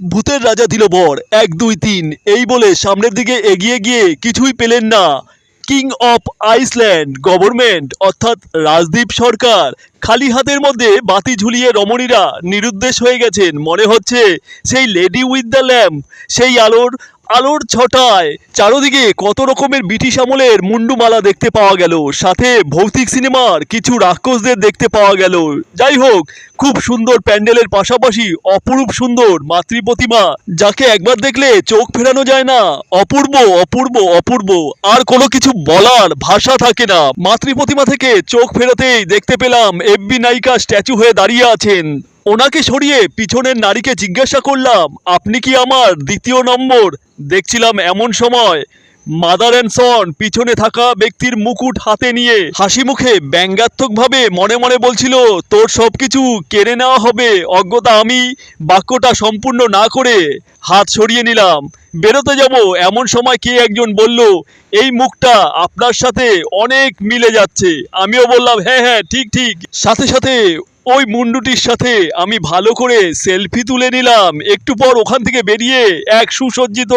ভূতের রাজা দিল বর ১ ২ ৩ এই বলে সামনের দিকে এগিয়ে গিয়ে কিছুই পেলেন না। কিং অফ আইসল্যান্ড গভর্নমেন্ট অর্থাৎ রাজদীপ সরকার খালি হাতের মধ্যে বাতি ঝুলিয়ে রমণীরা নিরুদ্দেশ হয়ে গেছেন। মনে হচ্ছে সেই লেডি উইথ দ্য ল্যাম্প, সেই আলোর আলোর ছটায় চারদিকে কত রকমের ব্রিটিশ আমলের মুন্ডুমালা দেখতে পাওয়া গেল, সাথে ভৌতিক সিনেমার কিছু রাক্ষসদের দেখতে পাওয়া গেল। যাই হোক, খুব সুন্দর প্যান্ডেলের পাশাপাশি অপরূপ সুন্দর মাতৃ প্রতিমা, যাকে একবার দেখলে চোখ ফেরানো যায় না। অপূর্ব অপূর্ব অপূর্ব, আর কোনো কিছু বলার ভাষা থাকে না। মাতৃ প্রতিমা থেকে চোখ ফেরাতেই দেখতে পেলাম এফবি নায়িকা স্ট্যাচু হয়ে দাঁড়িয়ে আছেন। ওনাকে সরিয়ে পিছনের নারীকে জিজ্ঞাসা করলাম, আপনি কি আমার দ্বিতীয় নম্বর? দেখছিলাম এমন সময় মাদার অ্যান্ড সন পিছনে থাকা ব্যক্তির মুকুট হাতে নিয়ে হাসি মুখে ব্যঙ্গাত্মকভাবে মনে মনে বলছিল, তোর সব কিছু কেড়ে নেওয়া হবে। অজ্ঞতা আমি বাক্যটা সম্পূর্ণ না করে হাত সরিয়ে নিলাম, বেরোতে যাব এমন সময় কে একজন বলল, এই মুখটা আপনার সাথে অনেক মিলে যাচ্ছে। আমিও বললাম, হ্যাঁ হ্যাঁ ঠিক ঠিক। সাথে সাথে ওই মুন্ডুটির সাথে আমি ভালো করে সেলফি তুলে নিলাম। একটু পর ওখান থেকে বেরিয়ে এক সুসজ্জিত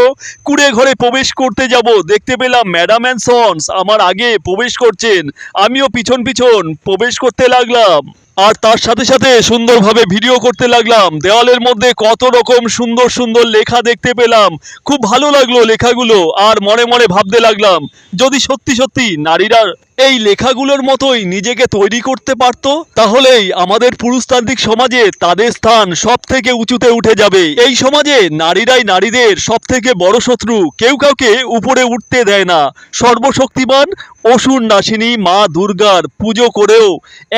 কুঁড়ে ঘরে প্রবেশ করতে যাব, দেখতে পেলাম ম্যাডাম অ্যান্ড সন্স আমার আগে প্রবেশ করছেন। আমিও পিছন পিছন প্রবেশ করতে লাগলাম, আর তার সাথে সাথে সুন্দরভাবে ভিডিও করতে লাগলাম। দেওয়ালের মধ্যে কত রকম সুন্দর সুন্দর লেখা দেখতে পেলাম, খুব ভালো লাগলো লেখাগুলো। আর মনে মনে ভাবতে লাগলাম, যদি সত্যি সত্যি নারীরা এই লেখাগুলোর মতোই নিজেকে তৈরি করতে পারত, তাহলেই আমাদের পুরুষতান্ত্রিক সমাজে তাদের স্থান সব থেকে উঁচুতে উঠে যাবে। এই সমাজে নারীরাই নারীদের সব থেকে বড় শত্রু, কেউ কাউকে উপরে উঠতে দেয় না। সর্বশক্তিমান অসুর নাশিনী মা দুর্গার পুজো করেও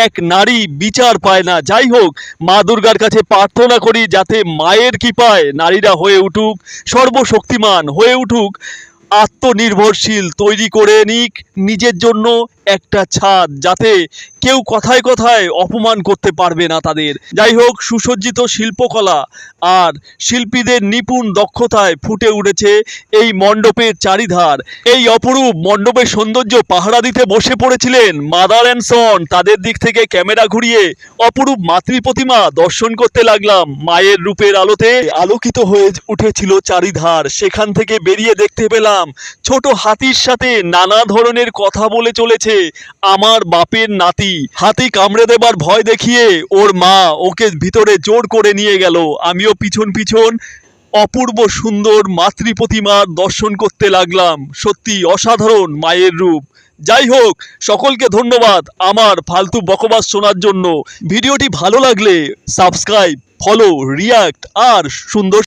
এক নারী বিচার পায় না। যাই হোক, মা দুর্গার কাছে প্রার্থনা করি যাতে মায়ের কৃপায় নারীরা হয়ে উঠুক, সর্বশক্তিমান হয়ে উঠুক, আত্মনির্ভরশীল তৈরি করে নিক নিজের জন্য একটা ছাদ, যাতে কেউ কথায় কথায় অপমান করতে পারবে না তাদের। যাই হোক, সুসজ্জিত শিল্পকলা আর শিল্পীদের নিপুণ দক্ষতায় ফুটে উঠেছে এই মণ্ডপের চারিধার। এই অপরূপ মণ্ডপের সৌন্দর্য পাহারা দিতে বসে পড়েছিলেন মাদার অ্যান্ড সন। তাদের দিক থেকে ক্যামেরা ঘুরিয়ে অপরূপ মাতৃ প্রতিমা দর্শন করতে লাগলাম। মায়ের রূপের আলোতে আলোকিত হয়ে উঠেছিল চারিধার। সেখান থেকে বেরিয়ে দেখতে পেলাম ছোট হাতির সাথে নানা ধরনের কথা বলে চলেছে আমার বাপের নাতি। হাতি কামড়ে দেবার ভয় দেখিয়ে ওর মা ওকে ভিতরে জোর করে নিয়ে গেল। আমিও পিছন পিছন অপূর্ব সুন্দর মাতৃ প্রতিমার দর্শন করতে লাগলাম। সত্যি অসাধারণ মায়ের রূপ। যাই হোক, সকলকে ধন্যবাদ আমার ফালতু বকবাস শোনার জন্য। ভিডিওটি ভালো লাগলে সাবস্ক্রাইব, ফলো, রিয়াক্ট আর সুন্দর